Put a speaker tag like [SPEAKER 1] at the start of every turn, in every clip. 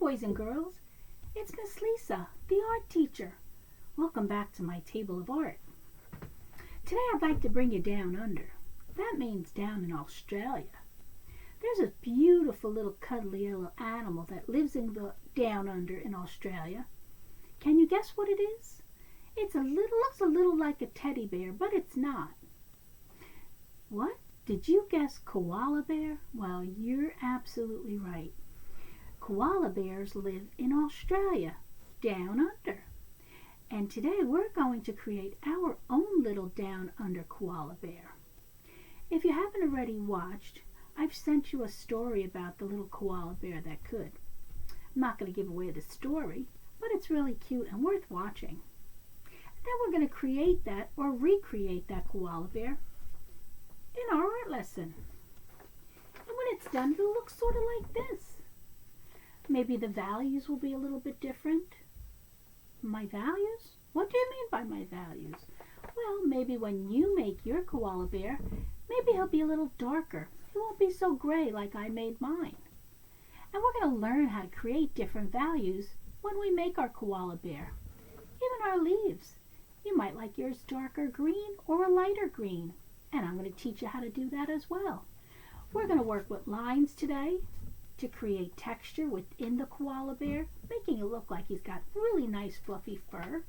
[SPEAKER 1] boys and girls. It's Miss Lisa, the art teacher. Welcome back to my table of art. Today I'd like to bring you down under. That means down in Australia. There's a beautiful little cuddly little animal that lives in the down under in Australia. Can you guess what it is? Looks a little like a teddy bear, but it's not. What? Did you guess koala bear? Well, you're absolutely right. Koala bears live in Australia, down under. And today we're going to create our own little down under koala bear. If you haven't already watched, I've sent you a story about the little koala bear that could. I'm not going to give away the story, but it's really cute and worth watching. And then we're going to create that or recreate that koala bear in our art lesson. And when it's done, it'll look sort of like this. Maybe the values will be a little bit different. My values? What do you mean by my values? Well, maybe when you make your koala bear, maybe he'll be a little darker. He won't be so gray like I made mine. And we're going to learn how to create different values when we make our koala bear. Even our leaves. You might like yours darker green or a lighter green. And I'm going to teach you how to do that as well. We're going to work with lines today to create texture within the koala bear, making it look like he's got really nice fluffy fur.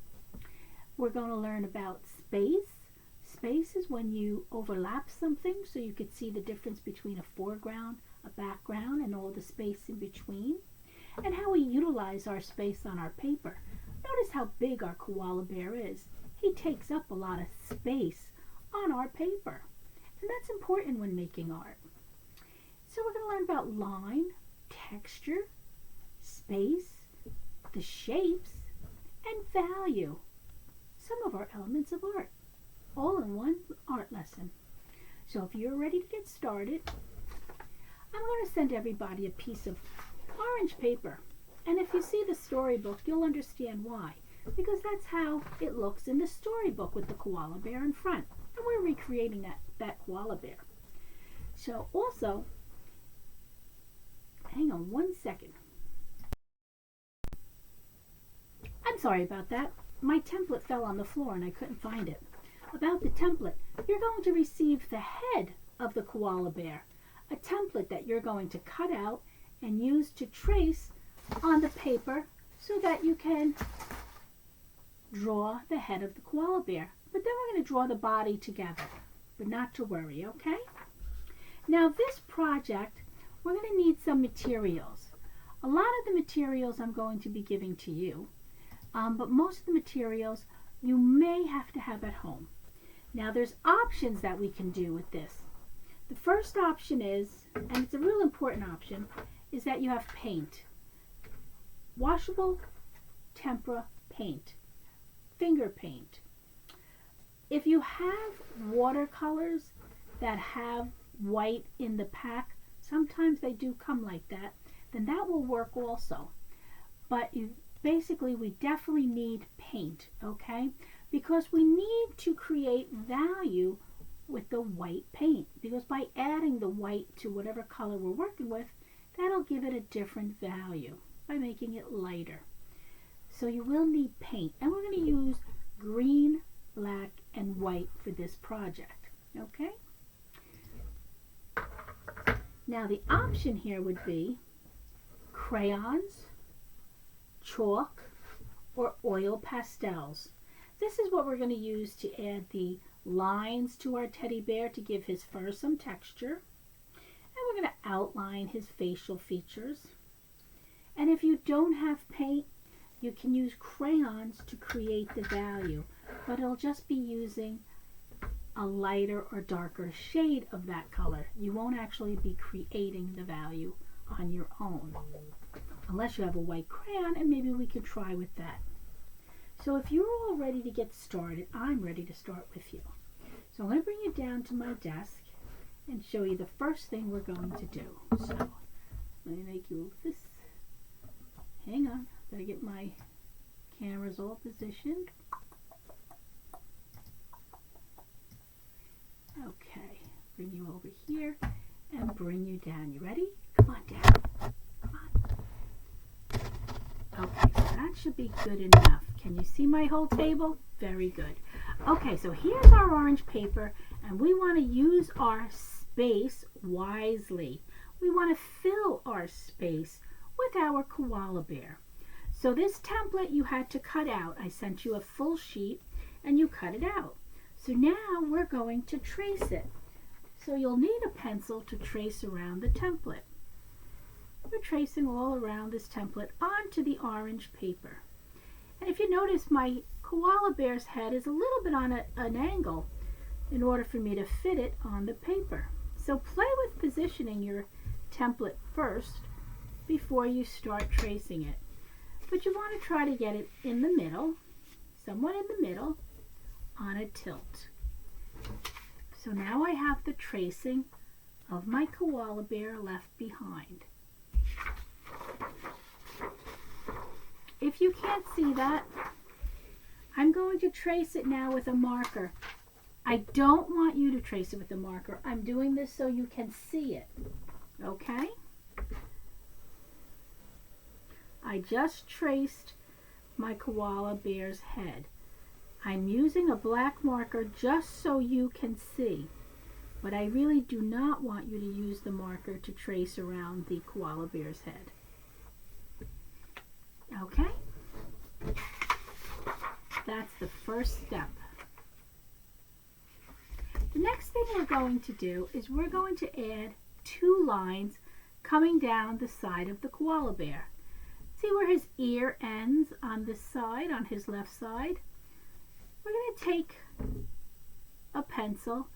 [SPEAKER 1] We're going to learn about space. Space is when you overlap something so you could see the difference between a foreground, a background, and all the space in between. And how we utilize our space on our paper. Notice how big our koala bear is. He takes up a lot of space on our paper. And that's important when making art. So we're going to learn about line, texture, space, the shapes, and value. Some of our elements of art, all in one art lesson. So if you're ready to get started, I'm going to send everybody a piece of orange paper. And if you see the storybook, you'll understand why. Because that's how it looks in the storybook with the koala bear in front. And we're recreating that koala bear. So also, hang on one second. I'm sorry about that. My template fell on the floor and I couldn't find it. About the template, you're going to receive the head of the koala bear, a template that you're going to cut out and use to trace on the paper so that you can draw the head of the koala bear. But then we're going to draw the body together, but not to worry, okay? Now this project, we're going to need some materials. A lot of the materials I'm going to be giving to you, but most of the materials you may have to have at home. Now there's options that we can do with this. The first option is, and it's a real important option, is that you have paint. Washable tempera paint, finger paint. If you have watercolors that have white in the pack, sometimes they do come like that, then that will work also. But we definitely need paint, okay? Because we need to create value with the white paint. Because by adding the white to whatever color we're working with, that'll give it a different value by making it lighter. So you will need paint. And we're going to use green, black, and white for this project, okay? Now the option here would be crayons, chalk, or oil pastels. This is what we're going to use to add the lines to our teddy bear to give his fur some texture. And we're going to outline his facial features. And if you don't have paint, you can use crayons to create the value, but it'll just be using a lighter or darker shade of that color. You won't actually be creating the value on your own, unless you have a white crayon, and maybe we could try with that. So if you're all ready to get started, I'm ready to start with you. So I'm going to bring you down to my desk and show you the first thing we're going to do. So let me make you this. Hang on, gotta get my cameras all positioned. Okay, bring you over here and bring you down. You ready? Come on down. Come on. should be good enough. Can you see my whole table? Very good. Okay, so here's our orange paper, and we want to use our space wisely. We want to fill our space with our koala bear. So this template you had to cut out. I sent you a full sheet and you cut it out. So now we're going to trace it. So you'll need a pencil to trace around the template. We're tracing all around this template onto the orange paper. And if you notice, my koala bear's head is a little bit on an angle in order for me to fit it on the paper. So play with positioning your template first before you start tracing it. But you want to try to get it in the middle, somewhat in the middle, on a tilt. So now I have the tracing of my koala bear left behind. If you can't see that, I'm going to trace it now with a marker. I don't want you to trace it with a marker. I'm doing this so you can see it. Okay? I just traced my koala bear's head. I'm using a black marker just so you can see, but I really do not want you to use the marker to trace around the koala bear's head. Okay? That's the first step. The next thing we're going to do is we're going to add 2 lines coming down the side of the koala bear. See where his ear ends on this side, on his left side? We're going to take a pencil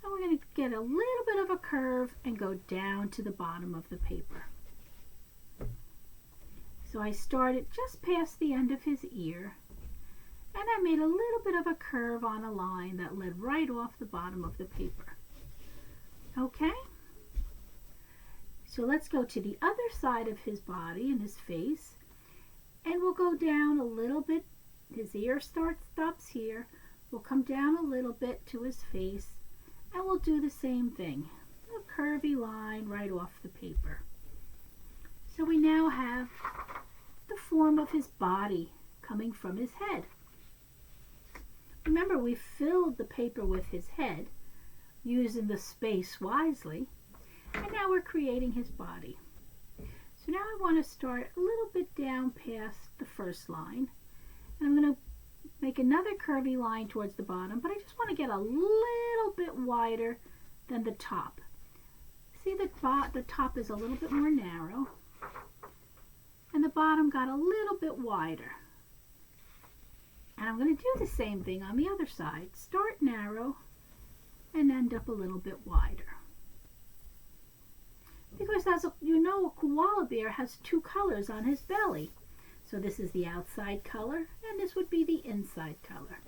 [SPEAKER 1] and we're going to get a little bit of a curve and go down to the bottom of the paper. So I started just past the end of his ear and I made a little bit of a curve on a line that led right off the bottom of the paper. Okay? So let's go to the other side of his body and his face, and we'll go down a little bit. His ear stops here. We'll come down a little bit to his face, and we'll do the same thing. A curvy line right off the paper. So we now have the form of his body coming from his head. Remember, we filled the paper with his head, using the space wisely, and now we're creating his body. So now I want to start a little bit down past the first line, and I'm going to make another curvy line towards the bottom, but I just want to get a little bit wider than the top. See, the top is a little bit more narrow, and the bottom got a little bit wider. And I'm going to do the same thing on the other side. Start narrow and end up a little bit wider. Because as you know, a koala bear has 2 colors on his belly. So this is the outside color and this would be the inside color.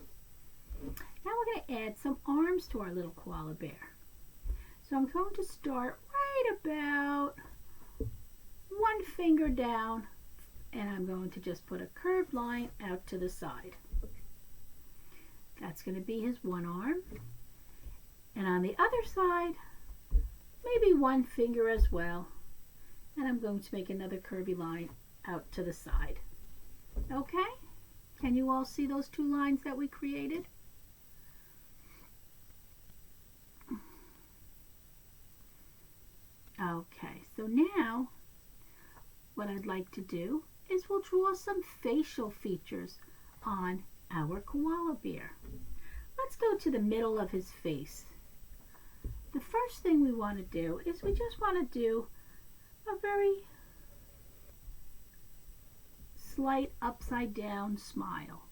[SPEAKER 1] Now we're going to add some arms to our little koala bear. So I'm going to start right about 1 finger down, and I'm going to just put a curved line out to the side. That's going to be his one arm. And on the other side, maybe 1 finger as well. And I'm going to make another curvy line out to the side. Okay? Can you all see those 2 lines that we created? Okay, so now what I'd like to do is we'll draw some facial features on our koala bear. Let's go to the middle of his face. The first thing we want to do is we just want to do a very slight upside down smile.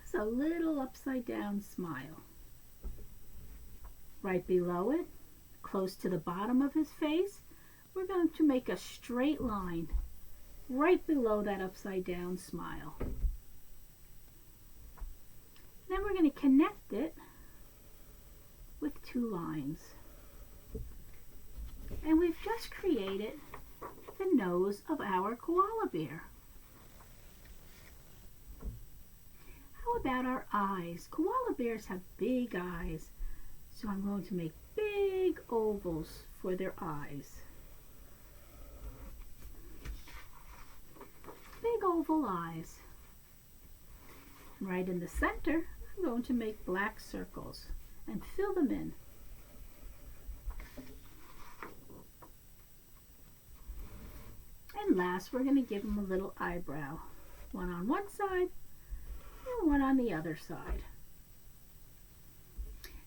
[SPEAKER 1] Just a little upside down smile. Right below it, close to the bottom of his face, we're going to make a straight line right below that upside down smile. Then we're going to connect it with 2 lines. And we've just created the nose of our koala bear. How about our eyes? Koala bears have big eyes, so I'm going to make big ovals for their eyes. Big oval eyes. Right in the center, I'm going to make black circles and fill them in. And last, we're going to give him a little eyebrow. One on one side and one on the other side.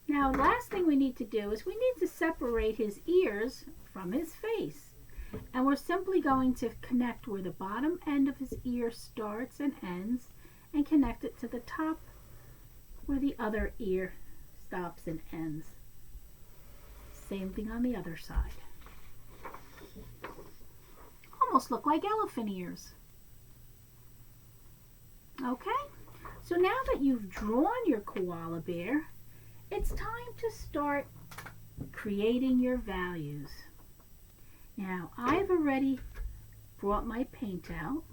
[SPEAKER 1] Now, last thing we need to do is we need to separate his ears from his face. And we're simply going to connect where the bottom end of his ear starts and ends and connect it to the top where the other ear stops and ends. Same thing on the other side. Almost look like elephant ears. Okay, so now that you've drawn your koala bear, it's time to start creating your values. Now, I've already brought my paint out,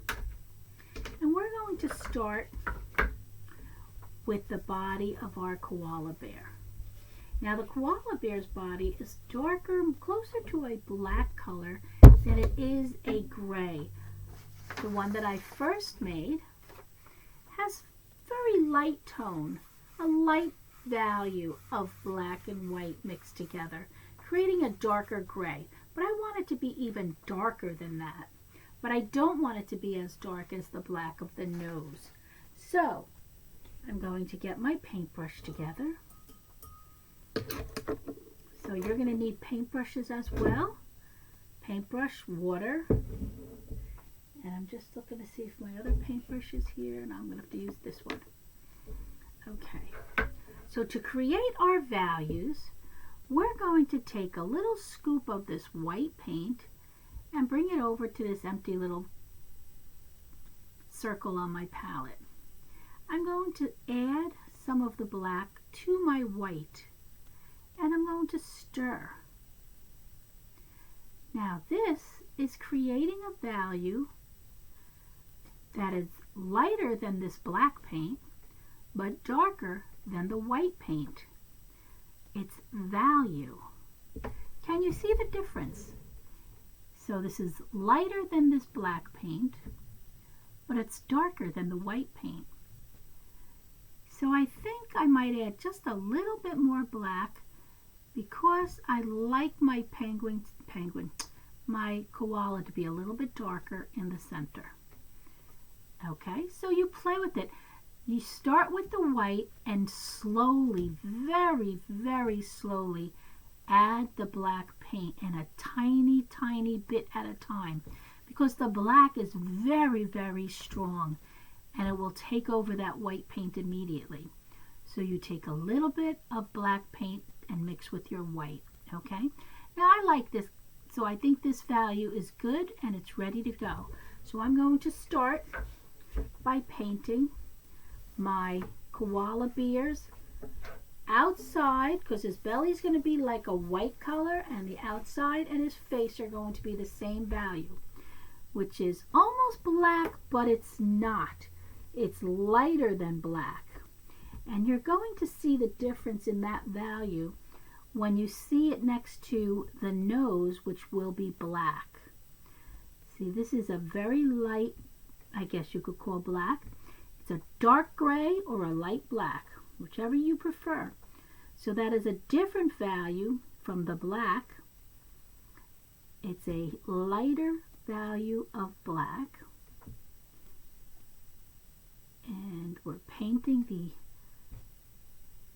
[SPEAKER 1] and we're going to start with the body of our koala bear. Now, the koala bear's body is darker, closer to a black color than it is a gray. The one that I first made has very light tone, a light value of black and white mixed together, creating a darker gray. But I want it to be even darker than that. But I don't want it to be as dark as the black of the nose. So I'm going to get my paintbrush together. So you're going to need paintbrushes as well. Paintbrush, water. And I'm just looking to see if my other paintbrush is here, and I'm going to have to use this one. Okay. So to create our values, we're going to take a little scoop of this white paint and bring it over to this empty little circle on my palette. I'm going to add some of the black to my white, and I'm going to stir. Now this is creating a value that is lighter than this black paint, but darker than the white paint. It's value. Can you see the difference? So this is lighter than this black paint, but it's darker than the white paint. So I think I might add just a little bit more black because I like my my koala to be a little bit darker in the center. Okay, so you play with it. You start with the white and slowly, very, very slowly add the black paint in a tiny, tiny bit at a time, because the black is very, very strong and it will take over that white paint immediately. So you take a little bit of black paint and mix with your white. Okay, now I like this, so I think this value is good and it's ready to go. So I'm going to start by painting my koala bear's outside, because his belly is going to be like a white color and the outside and his face are going to be the same value, which is almost black, but it's not. It's lighter than black. And you're going to see the difference in that value when you see it next to the nose, which will be black. See, this is a very light, I guess you could call black. It's a dark gray or a light black, whichever you prefer. So that is a different value from the black. It's a lighter value of black. And we're painting the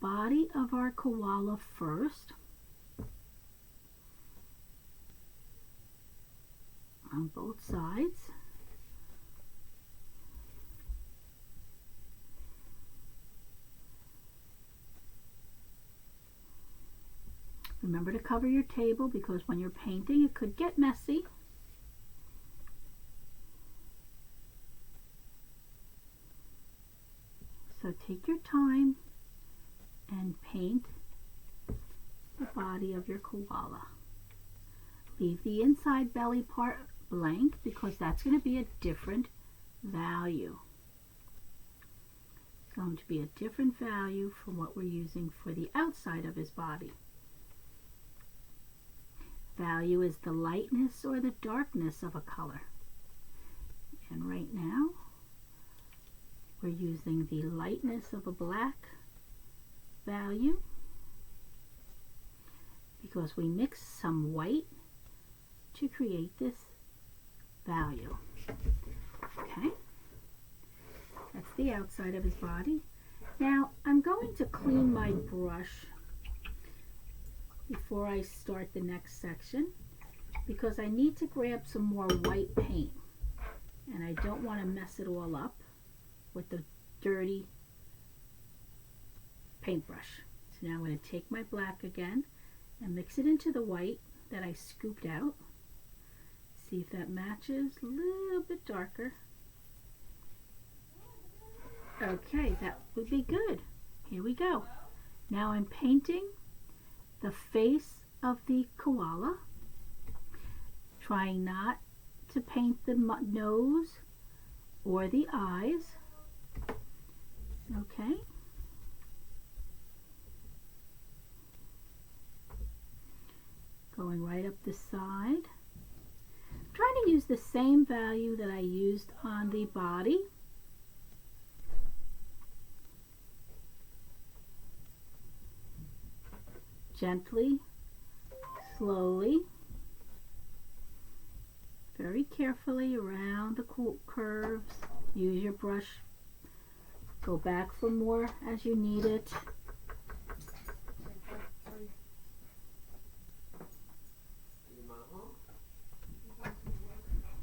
[SPEAKER 1] body of our koala first on both sides. Remember to cover your table, because when you're painting it could get messy. So take your time and paint the body of your koala. Leave the inside belly part blank, because that's going to be a different value. It's going to be a different value from what we're using for the outside of his body. Value is the lightness or the darkness of a color. And right now, We're using the lightness of a black value because we mixed some white to create this value. Okay, that's the outside of his body. Now I'm going to clean my brush before I start the next section because I need to grab some more white paint and I don't want to mess it all up with the dirty paintbrush. So now I'm going to take my black again and mix it into the white that I scooped out. See if that matches, a little bit darker. Okay, that would be good. Here we go. Now I'm painting the face of the koala, trying not to paint the nose or the eyes. Okay. Going right up the side. I'm trying to use the same value that I used on the body. Gently, slowly, very carefully around the curves. Use your brush. Go back for more as you need it.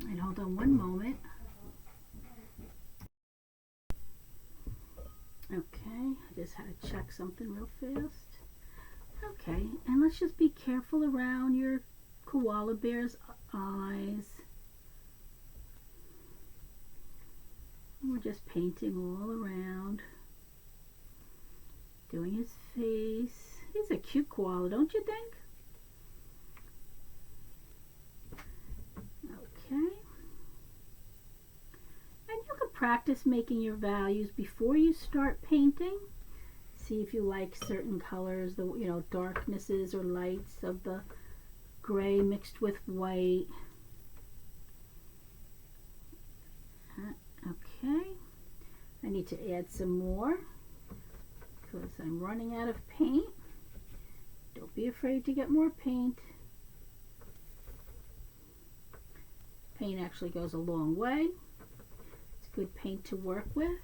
[SPEAKER 1] And hold on one moment. Okay, I just had to check something real fast. Okay, and let's just be careful around your koala bear's eyes. We're just painting all around, doing his face. He's a cute koala, don't you think? Okay. And you can practice making your values before you start painting. See if you like certain colors, the darknesses or lights of the gray mixed with white. Okay, I need to add some more because I'm running out of paint. Don't be afraid to get more paint. Paint actually goes a long way. It's good paint to work with.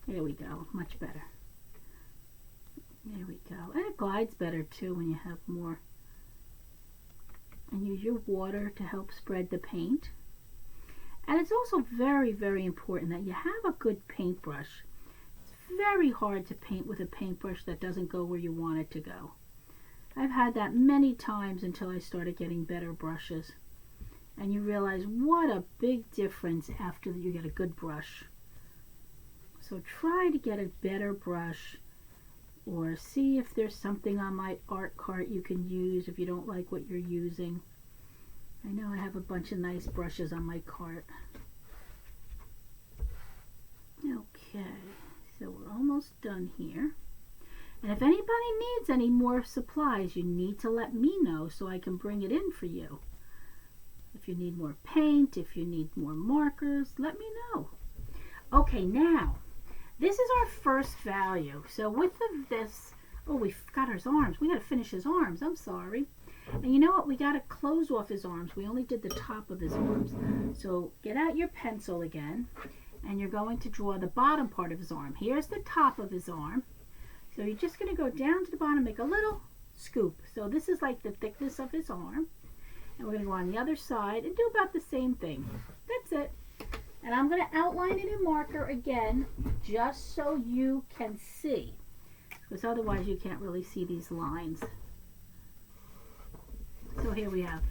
[SPEAKER 1] There we go, much better. There we go. And it glides better too when you have more. And use your water to help spread the paint. And it's also very, very important that you have a good paintbrush. It's very hard to paint with a paintbrush that doesn't go where you want it to go. I've had that many times until I started getting better brushes. And you realize what a big difference after you get a good brush. So try to get a better brush, or see if there's something on my art cart you can use if you don't like what you're using. I know I have a bunch of nice brushes on my cart. Okay, so we're almost done here. And if anybody needs any more supplies, you need to let me know so I can bring it in for you. If you need more paint, if you need more markers, let me know. Okay, now, this is our first value. So with this, oh, we've got his arms. We got to finish his arms. I'm sorry. And you know what? We got to close off his arms. We only did the top of his arms. So get out your pencil again, and you're going to draw the bottom part of his arm. Here's the top of his arm. So you're just going to go down to the bottom, make a little scoop. So this is like the thickness of his arm. And we're going to go on the other side and do about the same thing. That's it. And I'm going to outline it in marker again, just so you can see. Because otherwise you can't really see these lines. So here we have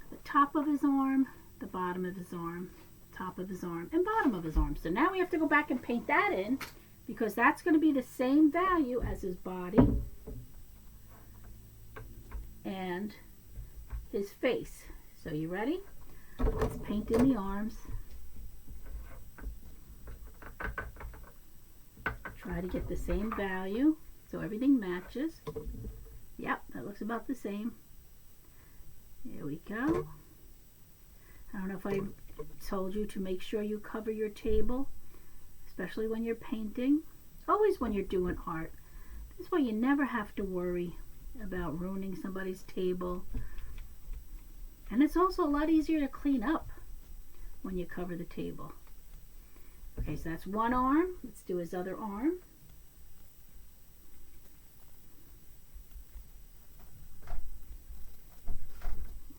[SPEAKER 1] the top of his arm, the bottom of his arm, top of his arm, and bottom of his arm. So now we have to go back and paint that in, because that's going to be the same value as his body and his face. So you ready? Let's paint in the arms. Try to get the same value so everything matches. Yep, that looks about the same. There we go. I don't know if told you to make sure you cover your table, especially when you're painting, always when you're doing art. This way you never have to worry about ruining somebody's table. And it's also a lot easier to clean up when you cover the table. Okay, so that's one arm. Let's do his other arm.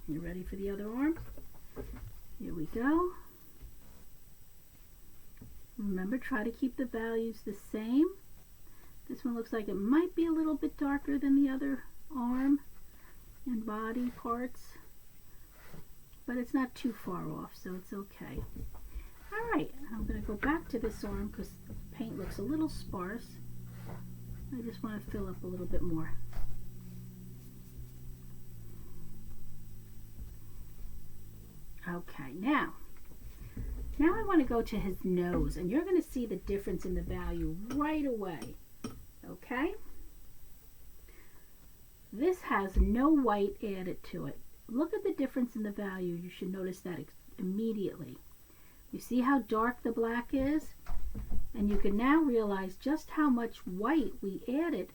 [SPEAKER 1] You ready for the other arm? Here we go. Remember, try to keep the values the same. This one looks like it might be a little bit darker than the other arm and body parts, but it's not too far off, so it's okay. Alright, I'm going to go back to this arm because the paint looks a little sparse. I just want to fill up a little bit more. Okay, now I want to go to his nose, and you're going to see the difference in the value right away. Okay? This has no white added to it. Look at the difference in the value. You should notice that immediately. You see how dark the black is? And you can now realize just how much white we added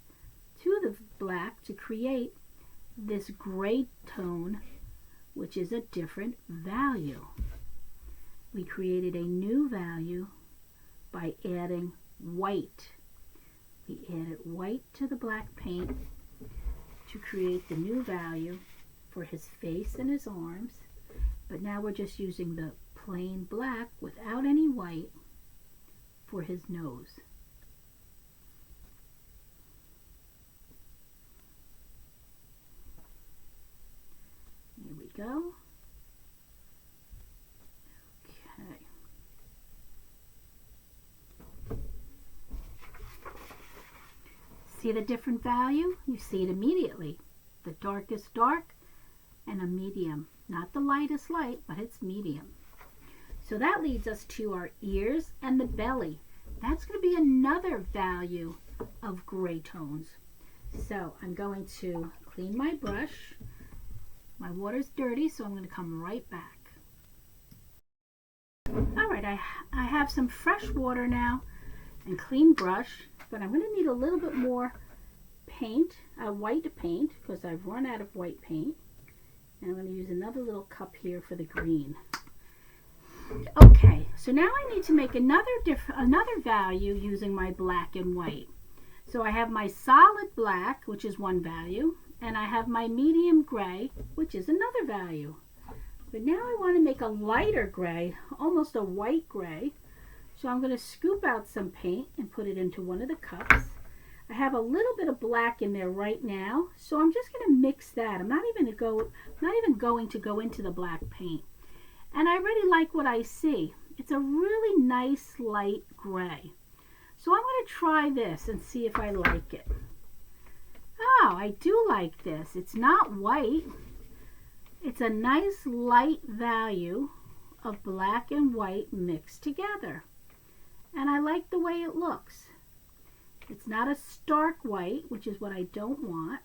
[SPEAKER 1] to the black to create this gray tone, which is a different value. We created a new value by adding white. We added white to the black paint to create the new value for his face and his arms, but now we're just using the plain black without any white for his nose. Here we go. Okay. See the different value? You see it immediately. The darkest dark and a medium. Not the lightest light, but it's medium. So that leads us to our ears and the belly. That's going to be another value of gray tones. So I'm going to clean my brush. My water's dirty, so I'm going to come right back. Alright, I have some fresh water now and clean brush, but I'm going to need a little bit more paint, white paint, because I've run out of white paint. And I'm going to use another little cup here for the green. Okay, so now I need to make another value using my black and white. So I have my solid black, which is one value, and I have my medium gray, which is another value. But now I want to make a lighter gray, almost a white gray. So I'm going to scoop out some paint and put it into one of the cups. I have a little bit of black in there right now, so I'm just going to mix that. I'm not even going to go into the black paint. And I really like what I see. It's a really nice light gray. So I'm going to try this and see if I like it. Oh, I do like this. It's not white. It's a nice light value of black and white mixed together. And I like the way it looks. It's not a stark white, which is what I don't want,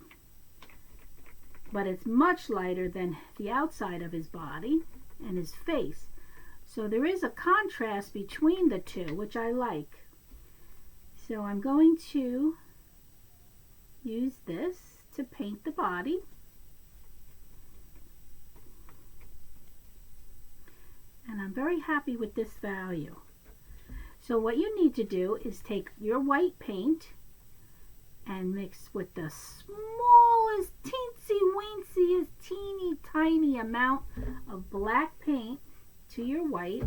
[SPEAKER 1] but it's much lighter than the outside of his body and his face. So there is a contrast between the two, which I like. So I'm going to use this to paint the body. And I'm very happy with this value. So what you need to do is take your white paint and mix with the smallest, teensy-weensy, teeny tiny amount of black paint to your white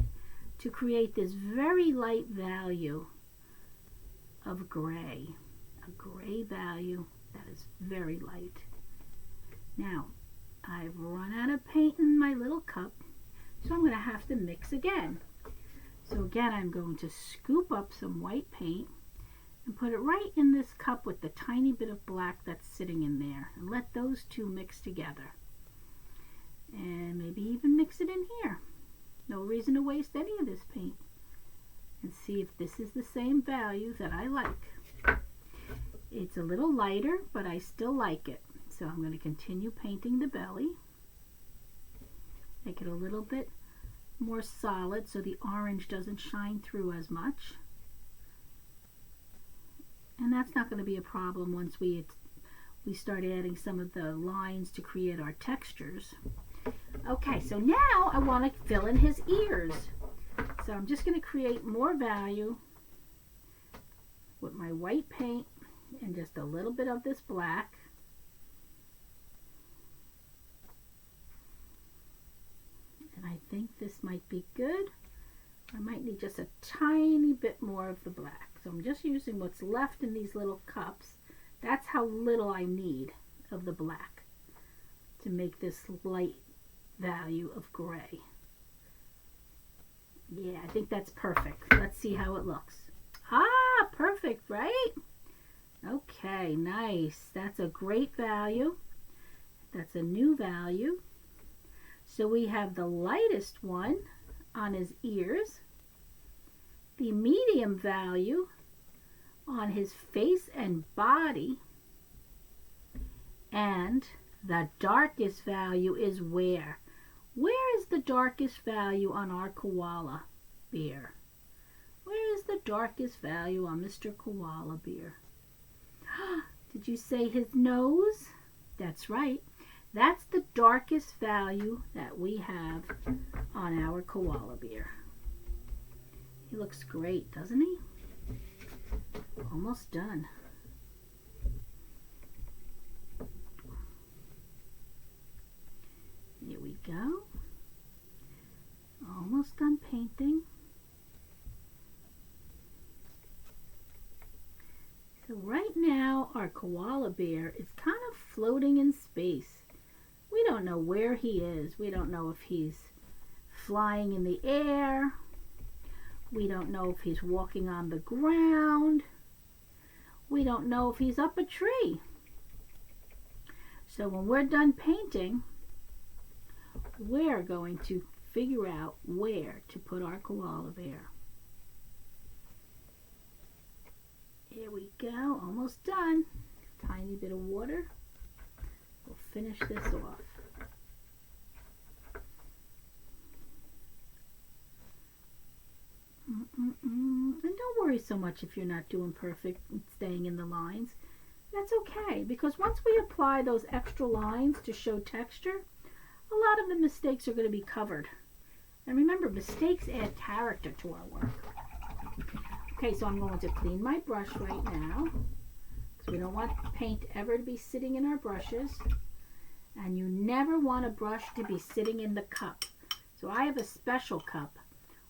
[SPEAKER 1] to create this very light value of gray. A gray value that is very light. Now, I've run out of paint in my little cup, so I'm going to have to mix again. So again, I'm going to scoop up some white paint and put it right in this cup with the tiny bit of black that's sitting in there, and let those two mix together. And maybe even mix it in here. No reason to waste any of this paint. And see if this is the same value that I like. It's a little lighter, but I still like it. So I'm going to continue painting the belly. Make it a little bit more solid so the orange doesn't shine through as much. And that's not going to be a problem once we start adding some of the lines to create our textures. Okay, so now I want to fill in his ears. So I'm just going to create more value with my white paint and just a little bit of this black. And I think this might be good. I might need just a tiny bit more of the black. So I'm just using what's left in these little cups. That's how little I need of the black to make this light value of gray. Yeah, I think that's perfect. Let's see how it looks. Ah, perfect, right? Okay, nice. That's a great value. That's a new value. So we have the lightest one on his ears, the medium value on his face and body, and the darkest value is where? Where is the darkest value on our koala bear? Where is the darkest value on Mr. Koala Bear? Did you say his nose? That's right. That's the darkest value that we have on our koala bear. He looks great, doesn't he? Almost done. Here we go. Almost done painting. So right now our koala bear is kind of floating in space. We don't know where he is. We don't know if he's flying in the air. We don't know if he's walking on the ground. We don't know if he's up a tree. So when we're done painting, we're going to figure out where to put our koala bear. Here we go, almost done. Tiny bit of water. We'll finish this off. And don't worry so much if you're not doing perfect and staying in the lines. That's okay, because once we apply those extra lines to show texture, a lot of the mistakes are going to be covered. And remember, mistakes add character to our work. Okay, so I'm going to clean my brush right now, because we don't want paint ever to be sitting in our brushes. And you never want a brush to be sitting in the cup. So I have a special cup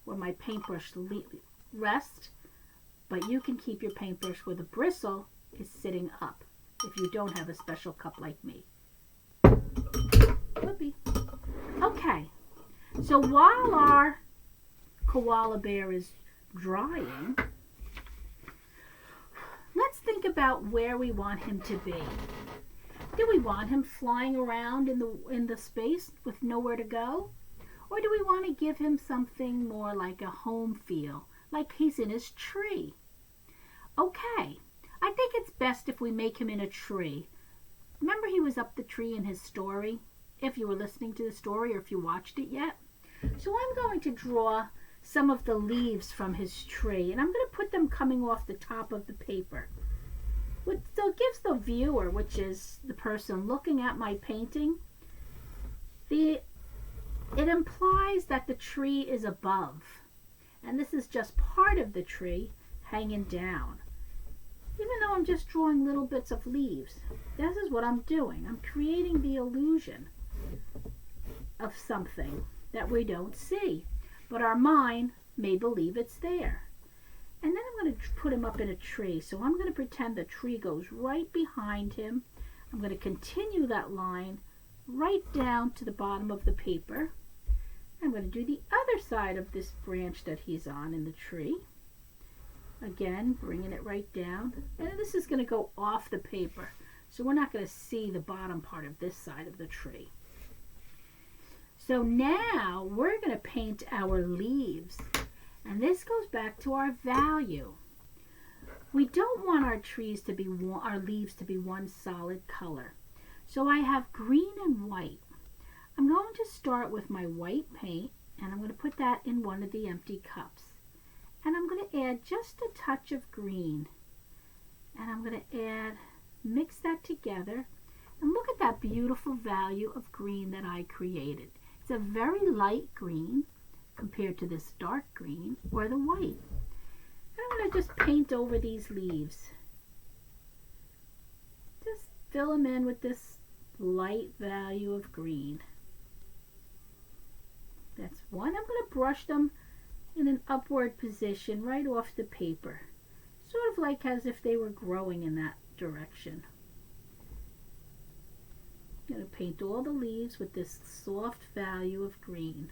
[SPEAKER 1] where my paintbrush rests, but you can keep your paintbrush where the bristle is sitting up if you don't have a special cup like me. Whoopee. Okay, so while our koala bear is drying, let's think about where we want him to be. Do we want him flying around in the space with nowhere to go? Or do we want to give him something more like a home feel, like he's in his tree? Okay, I think it's best if we make him in a tree. Remember he was up the tree in his story? If you were listening to the story or if you watched it yet. So I'm going to draw some of the leaves from his tree, and I'm going to put them coming off the top of the paper. So it gives the viewer, which is the person looking at my painting, it implies that the tree is above. And this is just part of the tree hanging down. Even though I'm just drawing little bits of leaves, this is what I'm doing. I'm creating the illusion of something that we don't see, but our mind may believe it's there. And then I'm going to put him up in a tree. So I'm going to pretend the tree goes right behind him. I'm going to continue that line right down to the bottom of the paper. I'm going to do the other side of this branch that he's on in the tree. Again, bringing it right down. And this is going to go off the paper, so we're not going to see the bottom part of this side of the tree. So now we're going to paint our leaves. And this goes back to our value. We don't want our leaves to be one solid color. So I have green and white. I'm going to start with my white paint, And I'm going to put that in one of the empty cups. And I'm going to add just a touch of green. And I'm going to mix that together. And look at that beautiful value of green that I created. It's a very light green compared to this dark green or the white. And I'm going to just paint over these leaves. Just fill them in with this light value of green. That's one. I'm going to brush them in an upward position right off the paper. Sort of like as if they were growing in that direction. I'm going to paint all the leaves with this soft value of green.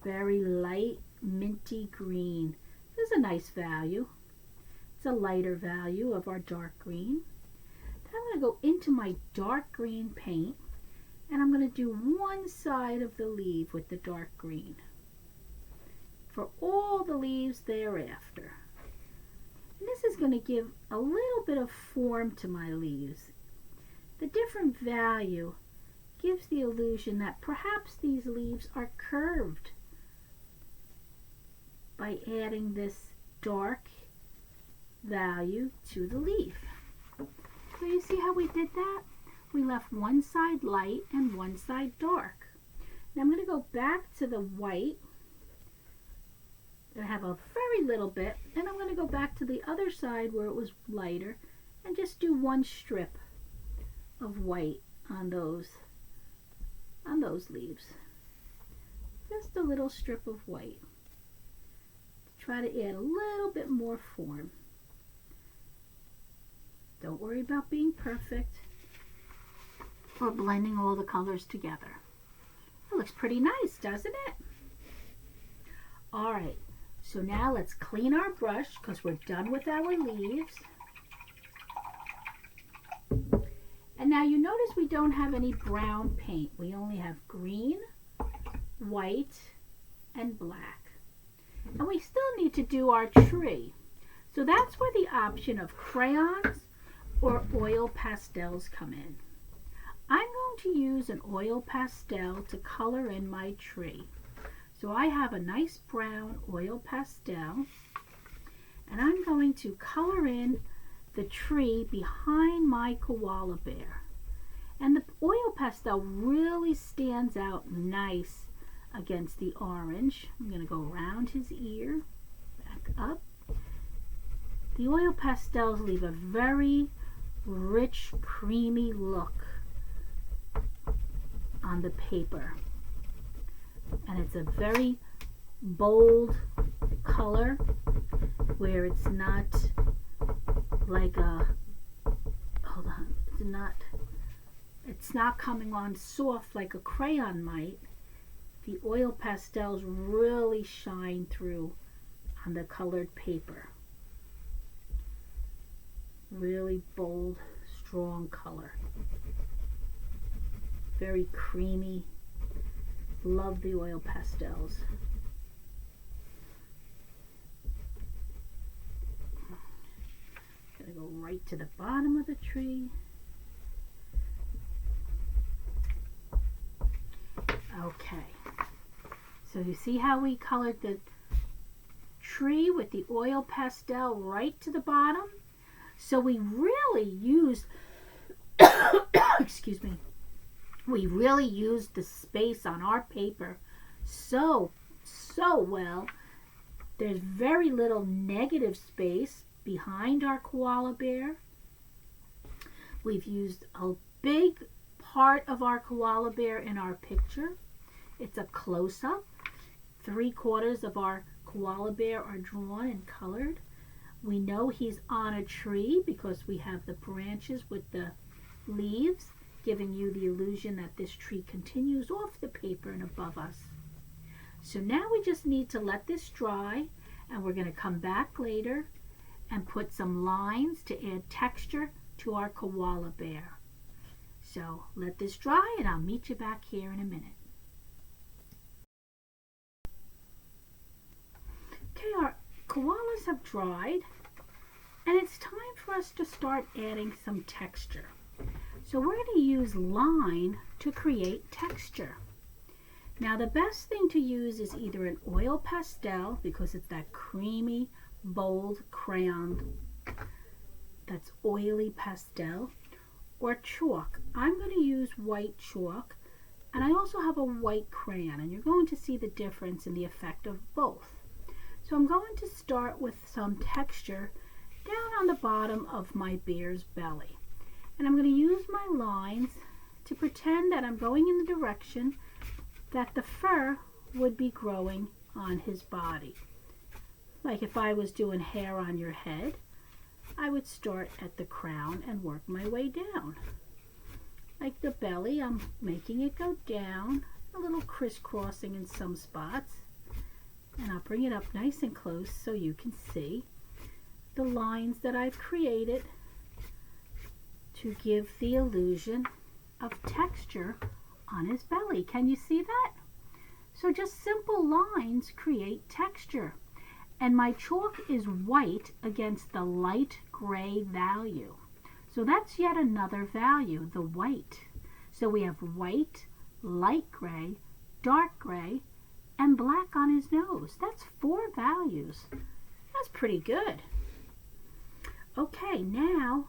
[SPEAKER 1] Very light, minty green. This is a nice value. It's a lighter value of our dark green. Then I'm going to go into my dark green paint, and I'm going to do one side of the leaf with the dark green for all the leaves thereafter. And this is going to give a little bit of form to my leaves. The different value gives the illusion that perhaps these leaves are curved by adding this dark value to the leaf. So you see how we did that? We left one side light and one side dark. Now I'm going to go back to the white. I have a very little bit, and I'm going to go back to the other side where it was lighter and just do one strip of white on those leaves. Just a little strip of white to try to add a little bit more form. Don't worry about being perfect or blending all the colors together. It looks pretty nice, doesn't it? All right, so now let's clean our brush because we're done with our leaves. And now you notice we don't have any brown paint. We only have green, white, and black. And we still need to do our tree. So that's where the option of crayons or oil pastels come in. I'm going to use an oil pastel to color in my tree. So I have a nice brown oil pastel, and I'm going to color in the tree behind my koala bear. And the oil pastel really stands out nice against the orange. I'm going to go around his ear, back up. The oil pastels leave a very rich, creamy look on the paper. And it's a very bold color where it's not like a, hold on, it's not coming on soft like a crayon might. The oil pastels really shine through on the colored paper. Really bold, strong color. Very creamy. Love the oil pastels. Gonna go right to the bottom of the tree. Okay, so you see how we colored the tree with the oil pastel right to the bottom? So we really used, excuse me, we really used the space on our paper so well. There's very little negative space behind our koala bear. We've used a big part of our koala bear in our picture. It's a close-up. 3/4 of our koala bear are drawn and colored. We know he's on a tree because we have the branches with the leaves, giving you the illusion that this tree continues off the paper and above us. So now we just need to let this dry, and we're going to come back later and put some lines to add texture to our koala bear. So let this dry, and I'll meet you back here in a minute. Okay, our koalas have dried, and it's time for us to start adding some texture. So we're going to use line to create texture. Now the best thing to use is either an oil pastel, because it's that creamy, bold crayon that's oily pastel, or chalk. I'm going to use white chalk, and I also have a white crayon, and you're going to see the difference in the effect of both. So I'm going to start with some texture down on the bottom of my bear's belly. And I'm going to use my lines to pretend that I'm going in the direction that the fur would be growing on his body. Like if I was doing hair on your head, I would start at the crown and work my way down. Like the belly, I'm making it go down, a little crisscrossing in some spots. And I'll bring it up nice and close so you can see the lines that I've created to give the illusion of texture on his belly. Can you see that? So just simple lines create texture. And my chalk is white against the light gray value. So that's yet another value, the white. So we have white, light gray, dark gray, and black on his nose. That's 4 values. That's pretty good. Okay, now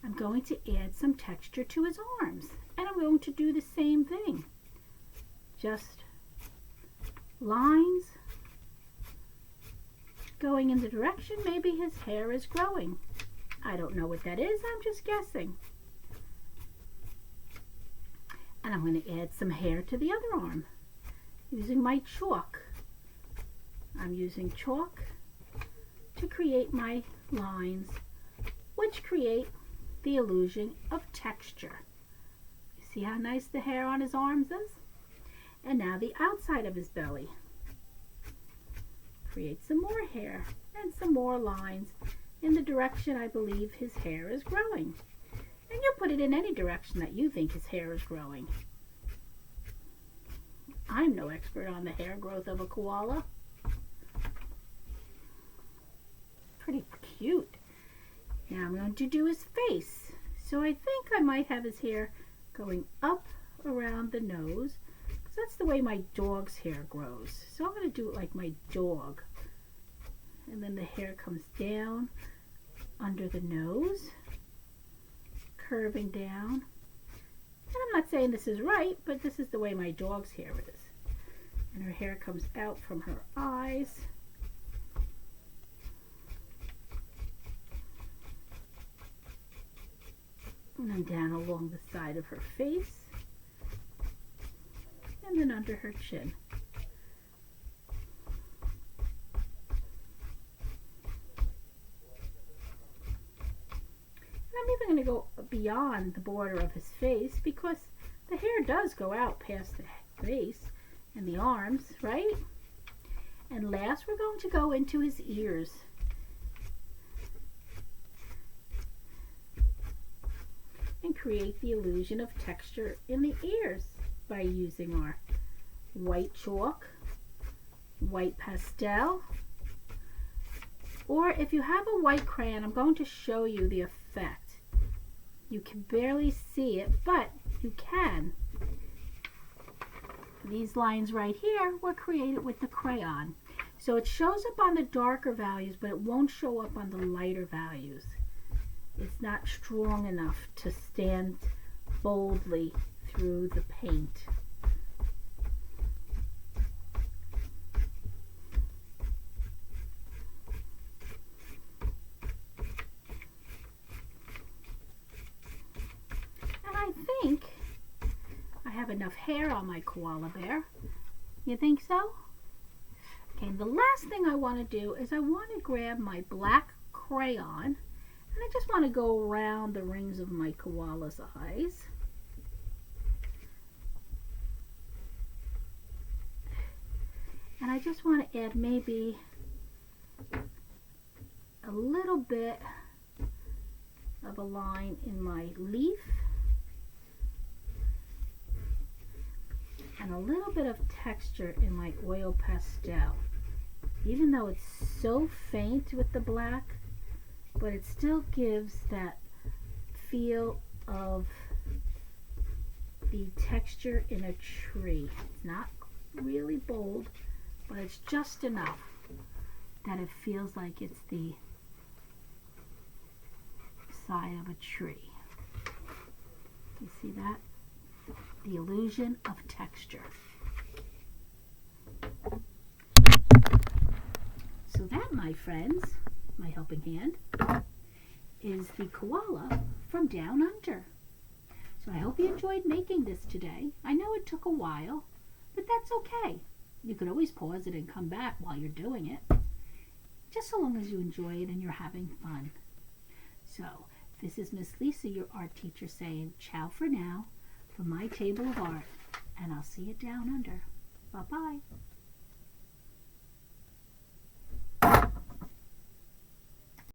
[SPEAKER 1] I'm going to add some texture to his arms. And I'm going to do the same thing. Just lines going in the direction maybe his hair is growing. I don't know what that is, I'm just guessing. And I'm going to add some hair to the other arm using my chalk. I'm using chalk to create my lines, which create the illusion of texture. You see how nice the hair on his arms is? And now the outside of his belly. Create some more hair and some more lines in the direction I believe his hair is growing. And you put it in any direction that you think his hair is growing. I'm no expert on the hair growth of a koala. Pretty cute. Now I'm going to do his face. So I think I might have his hair going up around the nose, because that's the way my dog's hair grows. So I'm going to do it like my dog. And then the hair comes down under the nose, curving down. And I'm not saying this is right, but this is the way my dog's hair is. And her hair comes out from her eyes. And then down along the side of her face. And then under her chin. I'm even going to go beyond the border of his face, because the hair does go out past the face and the arms, right? And last we're going to go into his ears. And create the illusion of texture in the ears by using our white chalk, white pastel, or if you have a white crayon, I'm going to show you the effect. You can barely see it, but you can. These lines right here were created with the crayon. So it shows up on the darker values, but it won't show up on the lighter values. It's not strong enough to stand boldly through the paint. And I think I have enough hair on my koala bear. You think so? Okay, the last thing I want to do is I want to grab my black crayon. And I just want to go around the rings of my koala's eyes. And I just want to add maybe a little bit of a line in my leaf. And a little bit of texture in my oil pastel. Even though it's so faint with the black, but it still gives that feel of the texture in a tree. It's not really bold, but it's just enough that it feels like it's the side of a tree. You see that? The illusion of texture. So that, my friends, my helping hand, is the koala from Down Under. So I hope you enjoyed making this today. I know it took a while, but that's okay. You could always pause it and come back while you're doing it, just so long as you enjoy it and you're having fun. So this is Miss Lisa, your art teacher, saying ciao for now from my table of art, and I'll see you down under. Bye-bye.